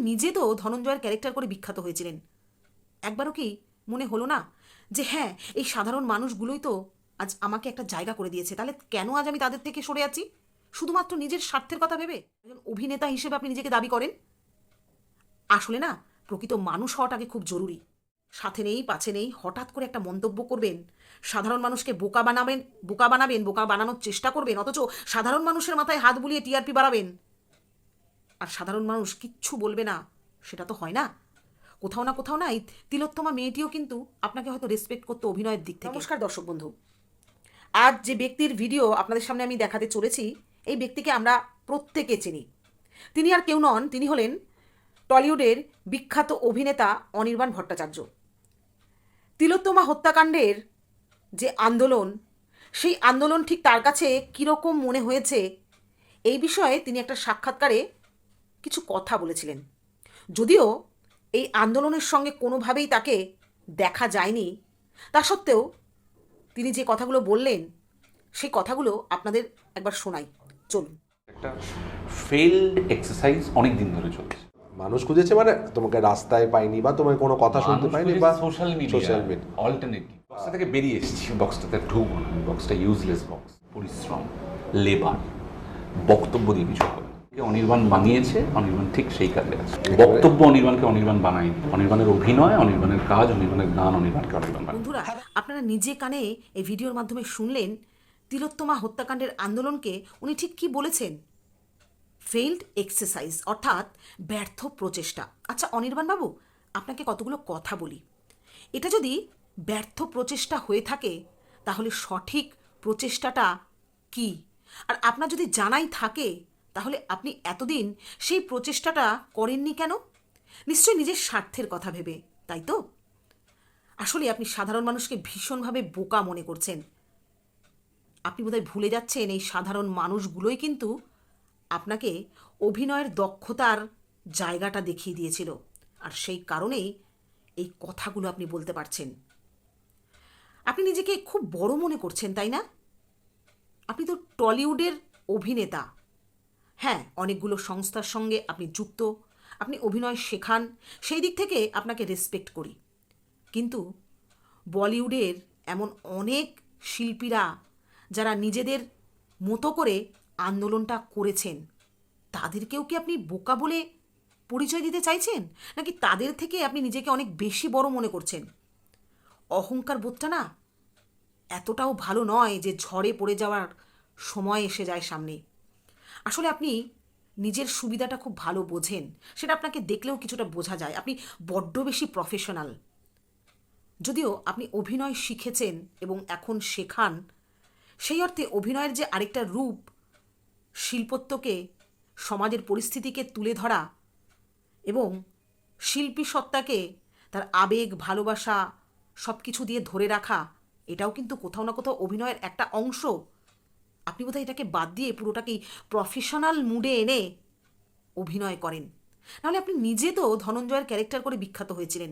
নিজে তো ধনঞ্জয়ের ক্যারেক্টার করে বিখ্যাত হয়েছিলেন। একবারও কি মনে হলো না যে হ্যাঁ, এই সাধারণ মানুষগুলোই তো আজ আমাকে একটা জায়গা করে দিয়েছে, তাহলে কেন আজ আমি তাদের থেকে সরে আছি শুধুমাত্র নিজের স্বার্থের কথা ভেবে? একজন অভিনেতা হিসেবে আপনি নিজেকে দাবি করেন। আসলে না, প্রকৃত মানুষ হওয়াটাকে খুব জরুরি। সাথে নেই পাছে নেই হঠাৎ করে একটা মন্তব্য করবেন, সাধারণ মানুষকে বোকা বানাবেন, বোকা বানানোর চেষ্টা করবেন, অথচ সাধারণ মানুষের মাথায় হাত বুলিয়ে টিআরপি বাড়াবেন, আর সাধারণ মানুষ কিচ্ছু বলবে না। সেটা তো হয় না। কোথাও না এই তিলোত্তমা মেয়েটিও কিন্তু আপনাকে হয়তো রেসপেক্ট করতো অভিনয়ের দিক থেকে। নমস্কার দর্শক বন্ধু, আজ যে ব্যক্তির ভিডিও আপনাদের সামনে আমি দেখাতে চলেছি, এই ব্যক্তিকে আমরা প্রত্যেকে চিনি। তিনি আর কেউ নন, তিনি হলেন টলিউডের বিখ্যাত অভিনেতা অনির্বাণ ভট্টাচার্য। তিলোত্তমা হত্যাকাণ্ডের যে আন্দোলন, সেই আন্দোলন ঠিক তার কাছে কীরকম মনে হয়েছে, এই বিষয়ে তিনি একটা সাক্ষাৎকারে কিছু কথা বলেছিলেন। যদিও এই আন্দোলনের সঙ্গে কোনোভাবেই তাকে দেখা যায়নি, তা সত্ত্বেও তিনি যে কথাগুলো বললেন, সেই কথাগুলো আপনাদের একবার শোনাই, চলুন। একটা ফেইল্ড এক্সারসাইজ অনেক দিন ধরে চলছে। মানুষ খুঁজেছে মানে তোমাকে রাস্তায় পাইনি বা তোমার কোনো কথা শুনতে পাইনি বা সোশ্যাল মিডিয়া অল্টারনেটিভ বক্সটা থেকে বেরিয়ে এসেছি, বক্সটাতে ঢুকবো না। বক্সটা ইউজলেস বক্স, পরিশ্রম, লেবার, বক্তব্য দিয়ে কিছু হবে। অনির্বাণ বানিয়েছে, অনির্বাণ ঠিক সেই কাজে আছে। বক্তব্য অনির্বাণকে অনির্বাণ বানায়নি। অনির্বাণের অভিনয়, অনির্বাণের কাজ, অনির্বাণের গান অনির্বাণকে অনির্বাণ বানায়। বন্ধুরা, আপনারা নিজে কানে এই ভিডিওর মাধ্যমে শুনলেন তিলোত্তমা হত্যাকাণ্ডের আন্দোলনকে উনি ঠিক কি বলেছেন। ফেইল্ড এক্সারসাইজ, অর্থাৎ ব্যর্থ প্রচেষ্টা। আচ্ছা অনির্বাণ বাবু, আপনাকে কতগুলো কথা বলি। এটা যদি ব্যর্থ প্রচেষ্টা হয়ে থাকে, তাহলে সঠিক প্রচেষ্টাটা কি? আর আপনার যদি জানাই থাকে, তাহলে আপনি এতদিন সেই প্রচেষ্টাটা করেননি কেন? নিশ্চয়ই নিজের স্বার্থের কথা ভেবে, তাই তো? আসলে আপনি সাধারণ মানুষকে ভীষণভাবে বোকা মনে করছেন। আপনি বোধহয় ভুলে যাচ্ছেন এই সাধারণ মানুষগুলোই কিন্তু আপনাকে অভিনয়ের দক্ষতার জায়গাটা দেখিয়ে দিয়েছিল, আর সেই কারণেই এই কথাগুলো আপনি বলতে পারছেন। আপনি নিজেকে খুব বড় মনে করছেন, তাই না? আপনি তো টলিউডের অভিনেতা। হ্যাঁ, অনেকগুলো সংস্থার সঙ্গে আপনি যুক্ত, আপনি অভিনয় শেখান, সেই দিক থেকে আপনাকে রেসপেক্ট করি। কিন্তু বলিউডের এমন অনেক শিল্পীরা যারা নিজেদের মতো করে আন্দোলনটা করেছেন, তাদেরকেও কি আপনি বোকা বলে পরিচয় দিতে চাইছেন, নাকি তাদের থেকে আপনি নিজেকে অনেক বেশি বড় মনে করছেন? অহংকার বোধটা না এতটাও ভালো নয় যে ঝড়ে পড়ে যাওয়ার সময় এসে যায় সামনে। আসলে আপনি নিজের সুবিধাটা খুব ভালো বোঝেন, সেটা আপনাকে দেখলেও কিছুটা বোঝা যায়। আপনি বড্ড বেশি প্রফেশনাল। যদিও আপনি অভিনয় শিখেছেন এবং এখন শেখান, সেই অর্থে অভিনয়ের যে আরেকটা রূপ, শিল্পত্বকে, সমাজের পরিস্থিতিকে তুলে ধরা এবং শিল্পী সত্তাকে তার আবেগ, ভালোবাসা সব কিছু দিয়ে ধরে রাখা, এটাও কিন্তু কোথাও না কোথাও অভিনয়ের একটা অংশ। আপনি বোধহয় এটাকে বাদ দিয়ে পুরোটাকেই প্রফেশনাল মুডে এনে অভিনয় করেন। নাহলে আপনি নিজে তো ধনঞ্জয়ের ক্যারেক্টার করে বিখ্যাত হয়েছিলেন।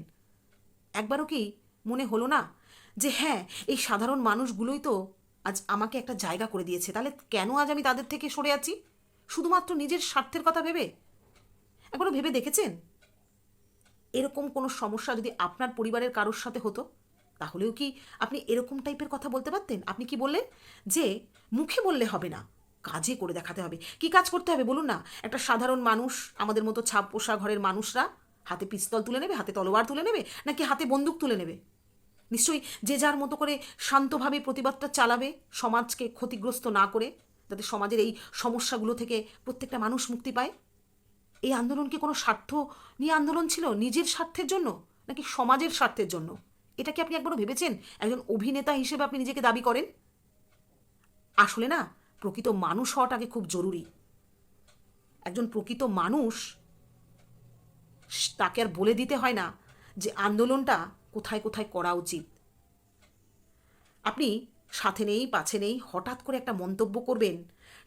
একবারও কি মনে হলো না যে হ্যাঁ, এই সাধারণ মানুষগুলোই তো আজ আমাকে একটা জায়গা করে দিয়েছে, তাহলে কেন আজ আমি তাদের থেকে সরে আছি শুধুমাত্র নিজের স্বার্থের কথা ভেবে? একবারও ভেবে দেখেছেন এরকম কোনো সমস্যা যদি আপনার পরিবারের কারোর সাথে হতো, তাহলেও কি আপনি এরকম টাইপের কথা বলতে পারতেন? আপনি কি বললেন যে মুখে বললে হবে না, কাজে করে দেখাতে হবে। কি কাজ করতে হবে বলুন না? একটা সাধারণ মানুষ, আমাদের মতো ছাপ পোষা ঘরের মানুষরা হাতে পিস্তল তুলে নেবে, হাতে তলোয়ার তুলে নেবে, নাকি হাতে বন্দুক তুলে নেবে? নিশ্চয়ই যে যার মতো করে শান্তভাবে প্রতিবাদটা চালাবে, সমাজকে ক্ষতিগ্রস্ত না করে, যাতে সমাজের এই সমস্যাগুলো থেকে প্রত্যেকটা মানুষ মুক্তি পায়। এই আন্দোলন কি কোনো স্বার্থ নিয়ে আন্দোলন ছিল, নিজের স্বার্থের জন্য নাকি সমাজের স্বার্থের জন্য? এটা কি আপনি একবারও ভেবেছেন একজন অভিনেতা হিসেবে আপনি নিজেকে দাবি করেন? আসলে না, প্রকৃত মানুষ হওয়াটাকে খুব জরুরি। একজন প্রকৃত মানুষ, তাকে আর বলে দিতে হয় না যে আন্দোলনটা কোথায় কোথায় করা উচিত। আপনি সাথে নেই পাছে নেই হঠাৎ করে একটা মন্তব্য করবেন,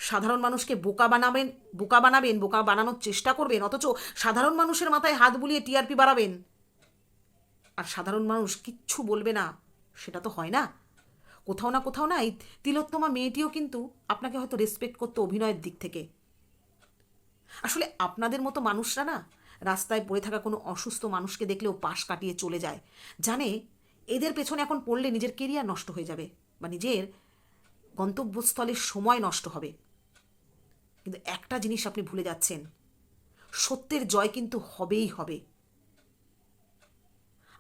সাধারণ মানুষকে বোকা বানানোর চেষ্টা করবেন, অথচ সাধারণ মানুষের মাথায় হাত বুলিয়ে টিআরপি বাড়াবেন, আর সাধারণ মানুষ কিচ্ছু বলবে না। সেটা তো হয় না। কোথাও না এই তিলোত্তমা মেয়েটিও কিন্তু আপনাকে হয়তো রেসপেক্ট করতো অভিনয়ের দিক থেকে। আসলে আপনাদের মতো মানুষরা না রাস্তায় পড়ে থাকা কোনো অসুস্থ মানুষকে দেখলেও পাশ কাটিয়ে চলে যায়, জানে এদের পেছনে এখন পড়লে নিজের কেরিয়ার নষ্ট হয়ে যাবে বা নিজের গন্তব্যস্থলের সময় নষ্ট হবে। কিন্তু একটা জিনিস আপনি ভুলে যাচ্ছেন, সত্যের জয় কিন্তু হবেই হবে।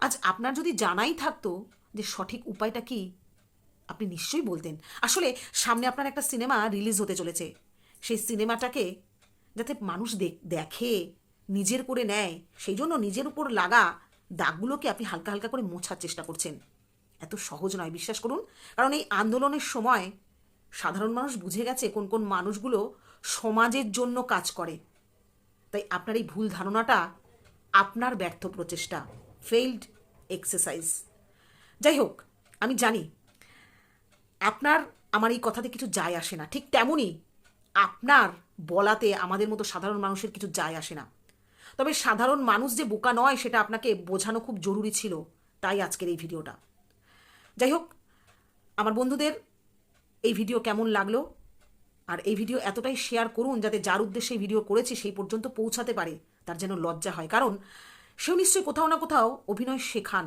আজ আপনার যদি জানাই থাকতো যে সঠিক উপায়টা কি, আপনি নিশ্চয়ই বলতেন। আসলে সামনে আপনার একটা সিনেমা রিলিজ হতে চলেছে, সেই সিনেমাটাকে যাতে মানুষ দেখে, নিজের করে নেয়, সেই জন্য নিজের উপর লাগা দাগগুলোকে আপনি হালকা হালকা করে মোছার চেষ্টা করছেন। এত সহজ নয়, বিশ্বাস করুন। কারণ এই আন্দোলনের সময় সাধারণ মানুষ বুঝে গেছে কোন কোন মানুষগুলো সমাজের জন্য কাজ করে। তাই আপনার এই ভুল ধারণাটা আপনার ব্যর্থ প্রচেষ্টা, ফেইল্ড এক্সারসাইজ। যাই হোক, আমি জানি আপনার আমার এই কথাতে কিছু যায় আসে না, ঠিক তেমনই আপনার বলাতে আমাদের মতো সাধারণ মানুষের কিছু যায় আসে না। তবে সাধারণ মানুষ যে বোকা নয় সেটা আপনাকে বোঝানো খুব জরুরি ছিল, তাই আজকের এই ভিডিওটা। যাই হোক, আমার বন্ধুদের এই ভিডিও কেমন লাগলো, আর এই ভিডিও এতটাই শেয়ার করুন যাতে যার উদ্দেশ্যে এই ভিডিও করেছি সেই পর্যন্ত পৌঁছাতে পারে, তার যেন লজ্জা হয়। কারণ সেও নিশ্চয়ই কোথাও না কোথাও অভিনয় শেখান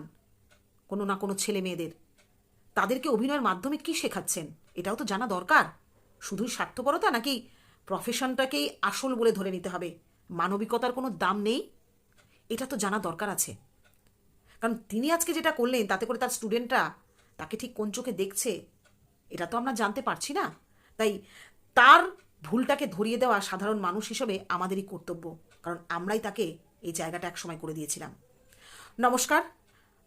কোনো না কোনো ছেলে মেয়েদের। তাদেরকে অভিনয়ের মাধ্যমে কি শেখাচ্ছেন এটাও তো জানা দরকার। শুধুই স্বার্থপরতা, নাকি প্রফেশনটাকেই আসল বলে ধরে নিতে হবে, মানবিকতার কোনো দাম নেই, এটা তো জানা দরকার আছে। কারণ তিনি আজকে যেটা করলেন তাতে করে তার স্টুডেন্টরা তাকে ঠিক কোন চোখে দেখছে এটা তো আমরা জানতে পারছি না। তাই তার ভুলটাকে ধরিয়ে দেওয়া সাধারণ মানুষ হিসেবে আমাদেরই কর্তব্য, কারণ আমরাই তাকে এই জায়গাটা একসময় করে দিয়েছিলাম। নমস্কার,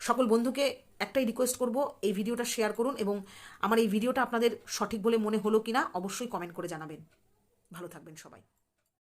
সকল বন্ধুকে একটাই রিকোয়েস্ট করব, এই ভিডিওটা শেয়ার করুন এবং আমার এই ভিডিওটা আপনাদের সঠিক বলে মনে হলো কিনা অবশ্যই কমেন্ট করে জানাবেন। ভালো থাকবেন সবাই।